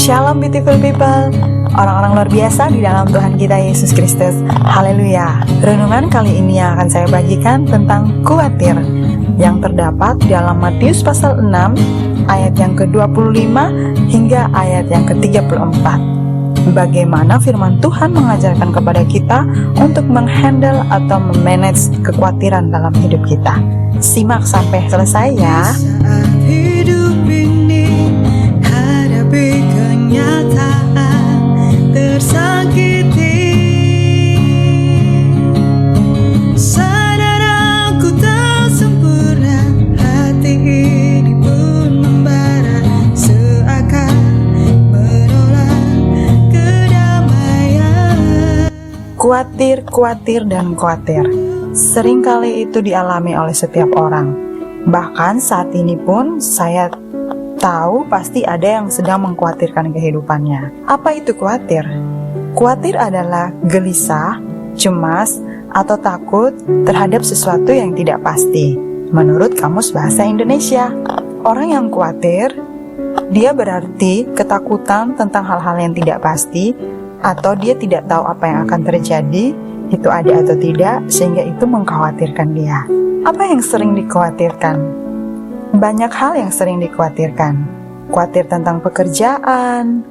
Shalom beautiful people, orang-orang luar biasa di dalam Tuhan kita Yesus Kristus. Haleluya. Renungan kali ini yang akan saya bagikan tentang khawatir, yang terdapat dalam Matius pasal 6 ayat yang ke-25 hingga ayat yang ke-34. Bagaimana firman Tuhan mengajarkan kepada kita untuk menghandle atau memanage kekhawatiran dalam hidup kita. Simak sampai selesai ya. Saat hidup ini hadapi kenyataan tersakiti, sadar aku tak sempurna, hati ini pun membara, seakan menolak kedamaian. Khawatir dan khawatir seringkali itu dialami oleh setiap orang. Bahkan saat ini pun saya tahu pasti ada yang sedang mengkhawatirkan kehidupannya. Apa itu khawatir? Khawatir adalah gelisah, cemas, atau takut terhadap sesuatu yang tidak pasti. Menurut Kamus Bahasa Indonesia, orang yang khawatir, dia berarti ketakutan tentang hal-hal yang tidak pasti, atau dia tidak tahu apa yang akan terjadi, itu ada atau tidak, sehingga itu mengkhawatirkan dia. Apa yang sering dikhawatirkan? Banyak hal yang sering dikhawatirkan. Khawatir tentang pekerjaan,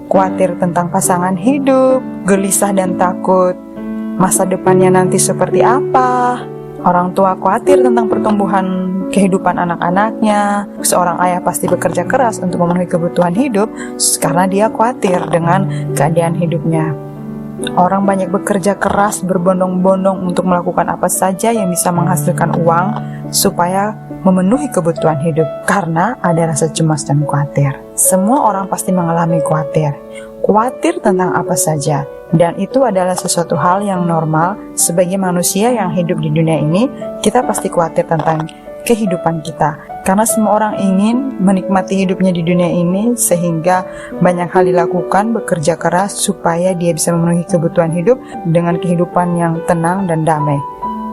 khawatir tentang pasangan hidup, gelisah dan takut masa depannya nanti seperti apa. Orang tua khawatir tentang pertumbuhan kehidupan anak-anaknya. Seorang ayah pasti bekerja keras untuk memenuhi kebutuhan hidup karena dia khawatir dengan keadaan hidupnya. Orang banyak bekerja keras berbondong-bondong untuk melakukan apa saja yang bisa menghasilkan uang supaya memenuhi kebutuhan hidup karena ada rasa cemas dan khawatir. Semua orang pasti mengalami khawatir. Khawatir tentang apa saja, dan itu adalah sesuatu hal yang normal. Sebagai manusia yang hidup di dunia ini, kita pasti khawatir tentang kehidupan kita, karena semua orang ingin menikmati hidupnya di dunia ini, sehingga banyak hal dilakukan, bekerja keras supaya dia bisa memenuhi kebutuhan hidup dengan kehidupan yang tenang dan damai.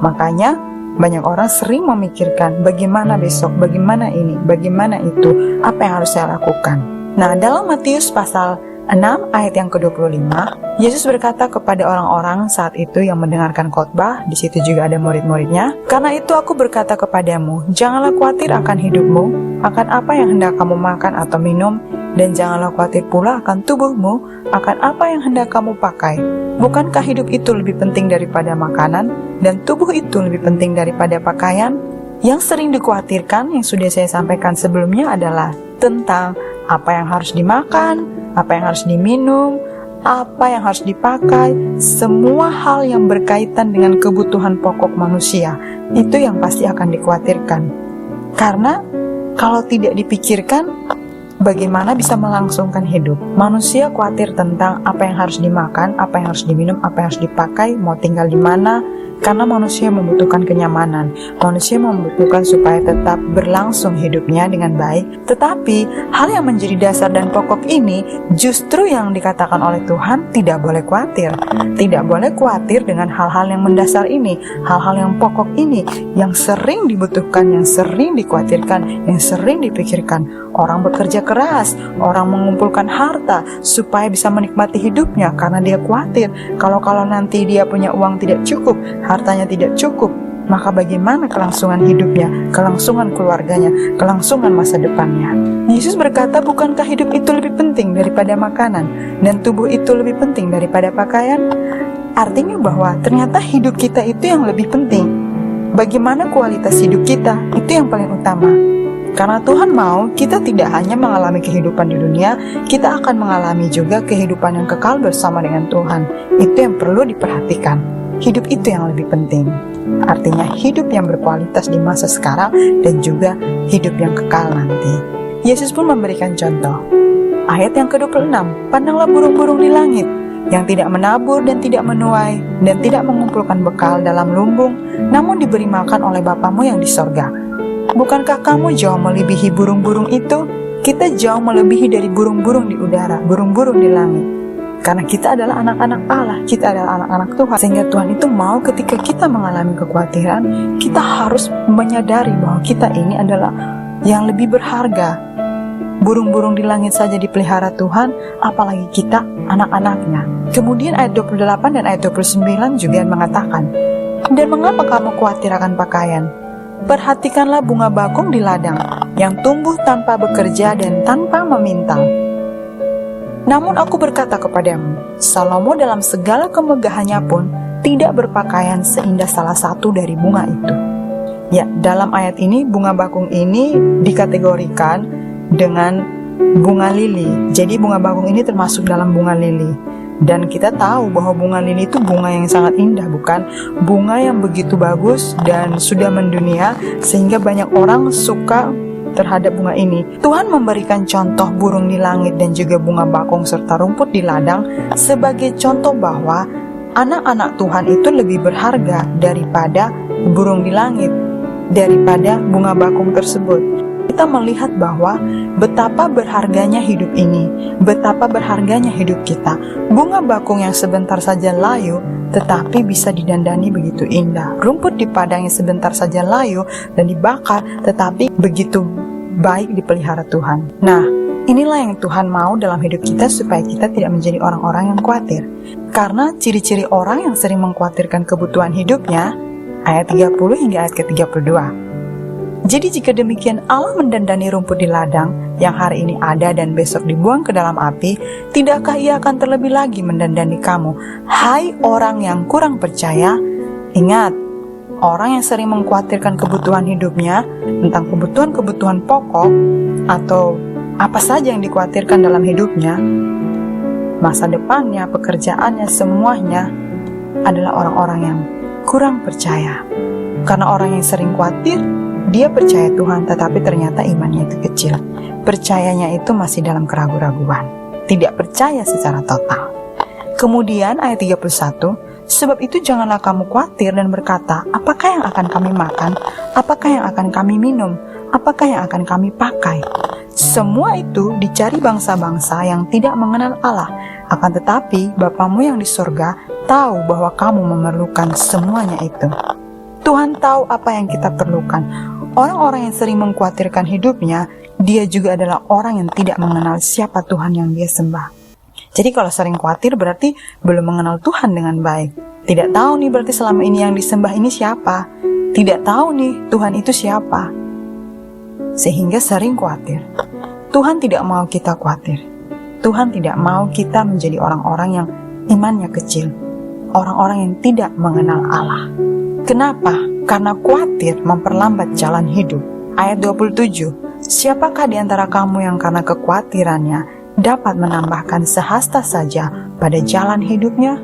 Makanya banyak orang sering memikirkan bagaimana besok, bagaimana ini, bagaimana itu, apa yang harus saya lakukan. Nah, dalam Matius pasal 6 ayat yang ke-25, Yesus berkata kepada orang-orang saat itu yang mendengarkan khotbah, di situ juga ada murid-muridnya, "Karena itu aku berkata kepadamu, janganlah khawatir akan hidupmu, akan apa yang hendak kamu makan atau minum, dan janganlah khawatir pula akan tubuhmu, akan apa yang hendak kamu pakai. Bukankah hidup itu lebih penting daripada makanan, dan tubuh itu lebih penting daripada pakaian?" Yang sering dikhawatirkan yang sudah saya sampaikan sebelumnya adalah tentang apa yang harus dimakan, apa yang harus diminum, apa yang harus dipakai, semua hal yang berkaitan dengan kebutuhan pokok manusia, itu yang pasti akan dikhawatirkan. Karena kalau tidak dipikirkan, bagaimana bisa melangsungkan hidup? Manusia khawatir tentang apa yang harus dimakan, apa yang harus diminum, apa yang harus dipakai, mau tinggal di mana, karena manusia membutuhkan kenyamanan. Manusia membutuhkan supaya tetap berlangsung hidupnya dengan baik. Tetapi hal yang menjadi dasar dan pokok ini justru yang dikatakan oleh Tuhan tidak boleh khawatir. Tidak boleh khawatir dengan hal-hal yang mendasar ini, hal-hal yang pokok ini, yang sering dibutuhkan, yang sering dikhawatirkan, yang sering dipikirkan. Orang bekerja keras, orang mengumpulkan harta supaya bisa menikmati hidupnya karena dia khawatir kalau nanti dia punya uang tidak cukup, hartanya tidak cukup, maka bagaimana kelangsungan hidupnya, kelangsungan keluarganya, kelangsungan masa depannya. Yesus berkata, bukankah hidup itu lebih penting daripada makanan, dan tubuh itu lebih penting daripada pakaian? Artinya bahwa ternyata hidup kita itu yang lebih penting. Bagaimana kualitas hidup kita, itu yang paling utama. Karena Tuhan mau kita tidak hanya mengalami kehidupan di dunia, kita akan mengalami juga kehidupan yang kekal bersama dengan Tuhan. Itu yang perlu diperhatikan. Hidup itu yang lebih penting. Artinya hidup yang berkualitas di masa sekarang dan juga hidup yang kekal nanti. Yesus pun memberikan contoh. Ayat yang ke-26, "Pandanglah burung-burung di langit, yang tidak menabur dan tidak menuai, dan tidak mengumpulkan bekal dalam lumbung, namun diberi makan oleh Bapamu yang di sorga. Bukankah kamu jauh melebihi burung-burung itu? Kita jauh melebihi dari burung-burung di udara, burung-burung di langit. Karena kita adalah anak-anak Allah, kita adalah anak-anak Tuhan. Sehingga Tuhan itu mau ketika kita mengalami kekhawatiran, kita harus menyadari bahwa kita ini adalah yang lebih berharga. Burung-burung di langit saja dipelihara Tuhan, apalagi kita, anak-anaknya. Kemudian ayat 28 dan ayat 29 juga mengatakan, dan mengapa kamu khawatir akan pakaian? Perhatikanlah bunga bakung di ladang, yang tumbuh tanpa bekerja dan tanpa memintal. Namun aku berkata kepadamu, Salomo dalam segala kemegahannya pun tidak berpakaian seindah salah satu dari bunga itu. Ya, dalam ayat ini bunga bakung ini dikategorikan dengan bunga lili. Jadi bunga bakung ini termasuk dalam bunga lili. Dan kita tahu bahwa bunga lili itu bunga yang sangat indah, bukan? Bunga yang begitu bagus dan sudah mendunia sehingga banyak orang suka terhadap bunga ini. Tuhan memberikan contoh burung di langit dan juga bunga bakung serta rumput di ladang sebagai contoh bahwa anak-anak Tuhan itu lebih berharga daripada burung di langit, daripada bunga bakung tersebut. Kita melihat bahwa betapa berharganya hidup ini, betapa berharganya hidup kita. Bunga bakung yang sebentar saja layu, tetapi bisa didandani begitu indah. Rumput di padang yang sebentar saja layu dan dibakar, tetapi begitu baik dipelihara Tuhan. Nah, inilah yang Tuhan mau dalam hidup kita supaya kita tidak menjadi orang-orang yang khawatir. Karena ciri-ciri orang yang sering mengkhawatirkan kebutuhan hidupnya, ayat 30 hingga ayat ke-32. Jadi jika demikian Allah mendandani rumput di ladang yang hari ini ada dan besok dibuang ke dalam api, tidakkah Ia akan terlebih lagi mendandani kamu, hai orang yang kurang percaya? Ingat, orang yang sering mengkhawatirkan kebutuhan hidupnya, tentang kebutuhan-kebutuhan pokok atau apa saja yang dikhawatirkan dalam hidupnya, masa depannya, pekerjaannya, semuanya adalah orang-orang yang kurang percaya. Karena orang yang sering khawatir, dia percaya Tuhan, tetapi ternyata imannya itu kecil. Percayanya itu masih dalam keraguan-raguan. Tidak percaya secara total. Kemudian ayat 31, sebab itu janganlah kamu khawatir dan berkata, apakah yang akan kami makan? Apakah yang akan kami minum? Apakah yang akan kami pakai? Semua itu dicari bangsa-bangsa yang tidak mengenal Allah. Akan tetapi Bapamu yang di surga tahu bahwa kamu memerlukan semuanya itu. Tuhan tahu apa yang kita perlukan. Orang-orang yang sering mengkhawatirkan hidupnya, dia juga adalah orang yang tidak mengenal siapa Tuhan yang dia sembah. Jadi kalau sering khawatir berarti belum mengenal Tuhan dengan baik. Tidak tahu nih berarti selama ini yang disembah ini siapa. Tidak tahu nih Tuhan itu siapa. Sehingga sering khawatir. Tuhan tidak mau kita khawatir. Tuhan tidak mau kita menjadi orang-orang yang imannya kecil. Orang-orang yang tidak mengenal Allah. Kenapa? Karena khawatir memperlambat jalan hidup. Ayat 27, siapakah di antara kamu yang karena kekhawatirannya dapat menambahkan sehasta saja pada jalan hidupnya?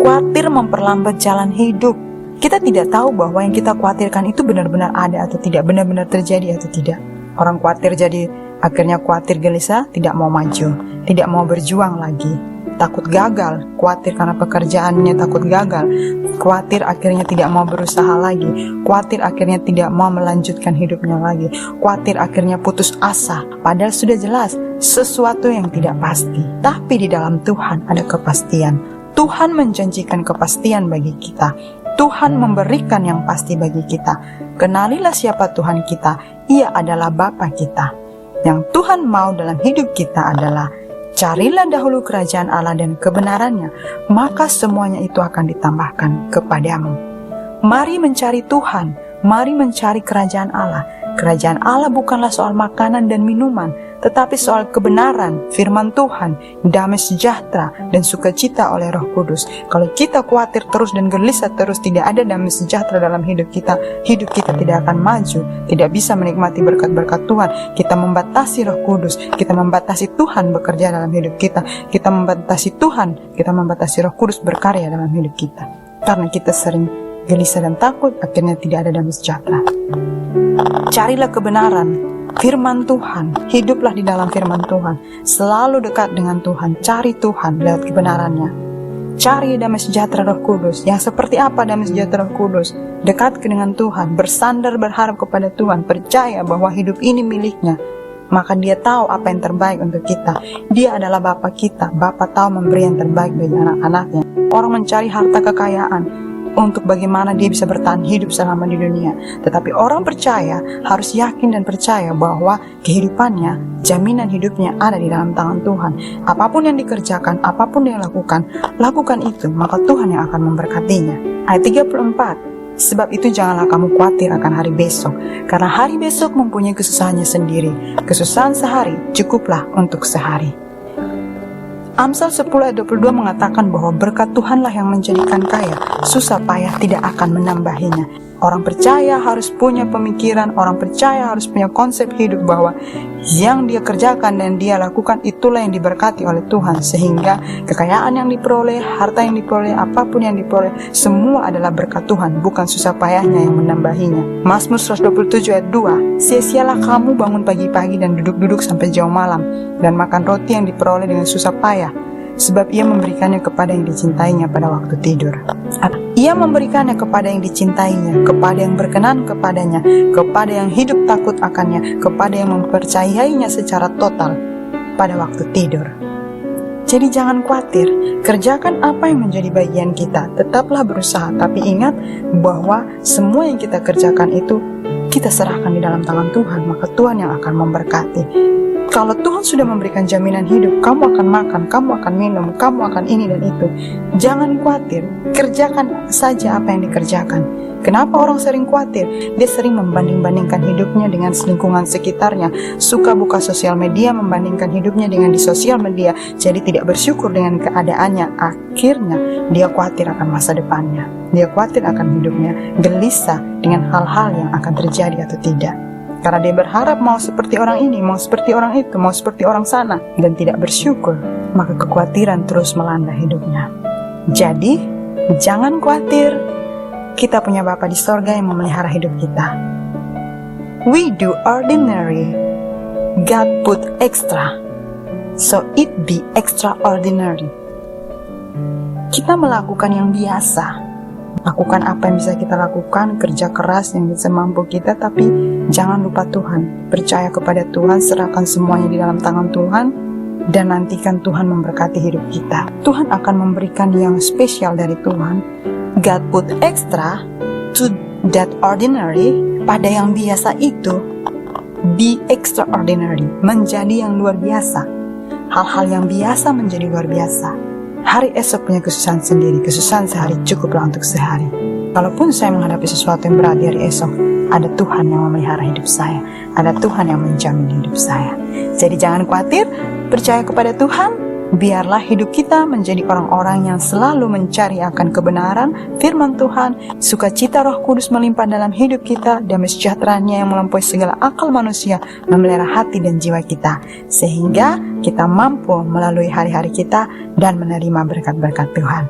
Khawatir memperlambat jalan hidup. Kita tidak tahu bahwa yang kita khawatirkan itu benar-benar ada atau tidak, benar-benar terjadi atau tidak. Orang khawatir jadi akhirnya khawatir gelisah, tidak mau maju, tidak mau berjuang lagi. Takut gagal, khawatir karena pekerjaannya takut gagal, khawatir akhirnya tidak mau berusaha lagi, khawatir akhirnya tidak mau melanjutkan hidupnya lagi, khawatir akhirnya putus asa, padahal sudah jelas sesuatu yang tidak pasti. Tapi di dalam Tuhan ada kepastian. Tuhan menjanjikan kepastian bagi kita. Tuhan memberikan yang pasti bagi kita. Kenalilah siapa Tuhan kita. Ia adalah Bapa kita. Yang Tuhan mau dalam hidup kita adalah carilah dahulu kerajaan Allah dan kebenarannya, maka semuanya itu akan ditambahkan kepadamu. Mari mencari Tuhan, mari mencari kerajaan Allah. Kerajaan Allah bukanlah soal makanan dan minuman, tetapi soal kebenaran, firman Tuhan, damai sejahtera, dan sukacita oleh Roh Kudus. Kalau kita khawatir terus dan gelisah terus, tidak ada damai sejahtera dalam hidup kita tidak akan maju, tidak bisa menikmati berkat-berkat Tuhan. Kita membatasi Roh Kudus, kita membatasi Tuhan bekerja dalam hidup kita membatasi Tuhan, kita membatasi Roh Kudus berkarya dalam hidup kita. Karena kita sering gelisah dan takut, akhirnya tidak ada damai sejahtera. Carilah kebenaran, firman Tuhan, hiduplah di dalam firman Tuhan, selalu dekat dengan Tuhan, cari Tuhan lewat kebenarannya. Cari damai sejahtera Roh Kudus. Yang seperti apa damai sejahtera Roh Kudus? Dekat dengan Tuhan, bersandar berharap kepada Tuhan, percaya bahwa hidup ini miliknya. Maka dia tahu apa yang terbaik untuk kita. Dia adalah Bapa kita. Bapa tahu memberi yang terbaik bagi anak-anaknya. Orang mencari harta kekayaan, untuk bagaimana dia bisa bertahan hidup selama di dunia. Tetapi orang percaya harus yakin dan percaya bahwa kehidupannya, jaminan hidupnya ada di dalam tangan Tuhan. Apapun yang dikerjakan, apapun yang lakukan itu, maka Tuhan yang akan memberkatinya. Ayat 34. Sebab itu janganlah kamu khawatir akan hari besok, karena hari besok mempunyai kesusahannya sendiri. Kesusahan sehari cukuplah untuk sehari. Amsal 10 ayat 22 mengatakan bahwa berkat Tuhanlah yang menjadikan kaya, susah payah tidak akan menambahinya. Orang percaya harus punya pemikiran, orang percaya harus punya konsep hidup bahwa yang dia kerjakan dan dia lakukan itulah yang diberkati oleh Tuhan. Sehingga kekayaan yang diperoleh, harta yang diperoleh, apapun yang diperoleh, semua adalah berkat Tuhan, bukan susah payahnya yang menambahinya. Mazmur 127 ayat 2, sia-sialah kamu bangun pagi-pagi dan duduk-duduk sampai jauh malam, dan makan roti yang diperoleh dengan susah payah, sebab ia memberikannya kepada yang dicintainya pada waktu tidur. Ia memberikannya kepada yang dicintainya, kepada yang berkenan kepadanya, kepada yang hidup takut akannya, kepada yang mempercayainya secara total pada waktu tidur. Jadi jangan khawatir, kerjakan apa yang menjadi bagian kita, tetaplah berusaha, tapi ingat bahwa semua yang kita kerjakan itu kita serahkan di dalam tangan Tuhan, maka Tuhan yang akan memberkati. Kalau Tuhan sudah memberikan jaminan hidup, kamu akan makan, kamu akan minum, kamu akan ini dan itu. Jangan khawatir, kerjakan saja apa yang dikerjakan. Kenapa orang sering khawatir? Dia sering membanding-bandingkan hidupnya dengan lingkungan sekitarnya, suka buka sosial media, membandingkan hidupnya dengan di sosial media, jadi tidak bersyukur dengan keadaannya. Akhirnya dia khawatir akan masa depannya, dia khawatir akan hidupnya, gelisah dengan hal-hal yang akan terjadi atau tidak. Karena dia berharap mau seperti orang ini, mau seperti orang itu, mau seperti orang sana, dan tidak bersyukur, maka kekhawatiran terus melanda hidupnya. Jadi, jangan khawatir, kita punya Bapa di sorga yang memelihara hidup kita. We do ordinary, God put extra, so it be extraordinary. Kita melakukan yang biasa, lakukan apa yang bisa kita lakukan, kerja keras yang bisa mampu kita, tapi jangan lupa Tuhan. Percaya kepada Tuhan, serahkan semuanya di dalam tangan Tuhan, dan nantikan Tuhan memberkati hidup kita. Tuhan akan memberikan yang spesial dari Tuhan. God put extra to that ordinary, pada yang biasa itu, be extraordinary, menjadi yang luar biasa. Hal-hal yang biasa menjadi luar biasa. Hari esok punya kesusahan sendiri, kesusahan sehari cukuplah untuk sehari. Kalaupun saya menghadapi sesuatu yang berat di hari esok, ada Tuhan yang memelihara hidup saya, ada Tuhan yang menjamin hidup saya. Jadi jangan khawatir, percaya kepada Tuhan. Biarlah hidup kita menjadi orang-orang yang selalu mencari akan kebenaran, firman Tuhan, sukacita Roh Kudus melimpah dalam hidup kita, damai sejahtera-Nya yang melampaui segala akal manusia, memelihara hati dan jiwa kita, sehingga kita mampu melalui hari-hari kita dan menerima berkat-berkat Tuhan.